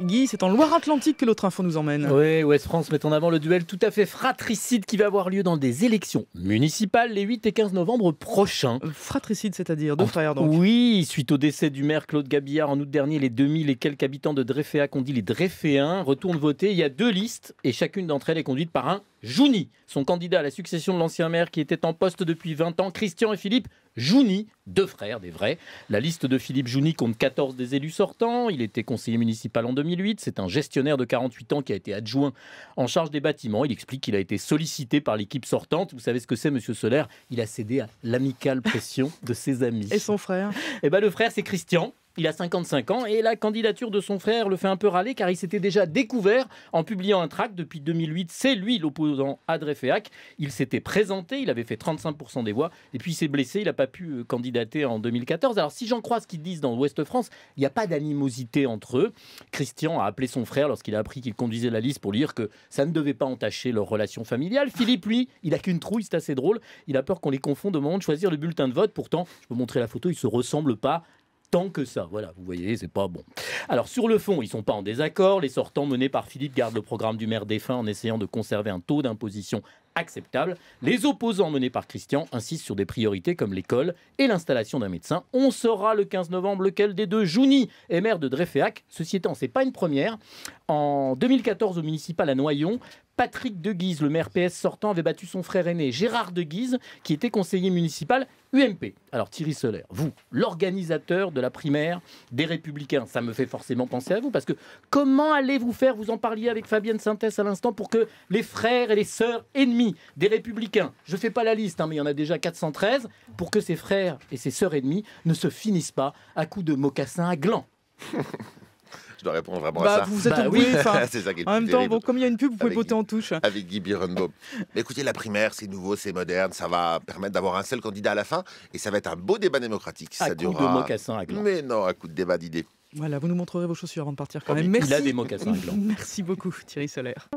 Guy, c'est en Loire-Atlantique que l'autre info nous emmène. Oui, Ouest France met en avant le duel tout à fait fratricide qui va avoir lieu dans des élections municipales les 8 et 15 novembre prochains. Fratricide, c'est-à-dire deux frères donc. Oui, suite au décès du maire Claude Gabillard en août dernier, les 2000 et quelques habitants de Dreyféac, on dit les Dreyféens, retournent voter. Il y a 2 listes et chacune d'entre elles est conduite par un Jouni. Son candidat à la succession de l'ancien maire qui était en poste depuis 20 ans, Christian et Philippe Jouni, 2 frères, des vrais. La liste de Philippe Jouni compte 14 des élus sortants. Il était conseiller municipal en 2008. C'est un gestionnaire de 48 ans qui a été adjoint en charge des bâtiments. Il explique qu'il a été sollicité par l'équipe sortante. Vous savez ce que c'est, monsieur Solaire? Il a cédé à l'amicale pression de ses amis. Et son frère? Eh ben, le frère, c'est Christian. Il a 55 ans et la candidature de son frère le fait un peu râler car il s'était déjà découvert en publiant un tract depuis 2008. C'est lui l'opposant à Dreyféac. Il s'était présenté, il avait fait 35% des voix et puis il s'est blessé, il n'a pas pu candidater en 2014. Alors si j'en crois ce qu'ils disent dans l'Ouest France, il n'y a pas d'animosité entre eux. Christian a appelé son frère lorsqu'il a appris qu'il conduisait la liste pour lui dire que ça ne devait pas entacher leur relation familiale. Philippe, lui, il a qu'une trouille, c'est assez drôle. Il a peur qu'on les confonde au moment de choisir le bulletin de vote. Pourtant, je peux montrer la photo, ils ne se ressemblent pas tant que ça. Voilà, vous voyez, c'est pas bon. Alors, sur le fond, ils sont pas en désaccord. Les sortants menés par Philippe gardent le programme du maire défunt en essayant de conserver un taux d'imposition acceptable. Les opposants menés par Christian insistent sur des priorités comme l'école et l'installation d'un médecin. On saura le 15 novembre lequel des deux Jouni est maire de Dreyféac. Ceci étant, c'est pas une première. En 2014, au municipal à Noyon, Patrick de Guise, le maire PS sortant, avait battu son frère aîné Gérard de Guise, qui était conseiller municipal UMP. Alors Thierry Solaire, vous, l'organisateur de la primaire des Républicains, ça me fait forcément penser à vous, parce que comment allez-vous faire, vous en parliez avec Fabienne Sintès à l'instant, pour que les frères et les sœurs ennemis des Républicains, je ne fais pas la liste, mais il y en a déjà 413, pour que ces frères et ces sœurs ennemis ne se finissent pas à coups de mocassins à gland? Je dois répondre vraiment à ça. Vous êtes oui, c'est ça qui est en même temps, terrible. bon, comme il y a une pub, vous pouvez Avec voter en touche. Avec Guy Birenbaum. Mais écoutez, la primaire, c'est nouveau, c'est moderne, ça va permettre d'avoir un seul candidat à la fin, et ça va être un beau débat démocratique. À Ça coups durera... de mocassins à gland. Mais non, à coup de débat d'idées. Voilà, vous nous montrerez vos chaussures avant de partir quand Oh, même. mais Merci. il a des mocassins à gland. Merci beaucoup, Thierry Solaire.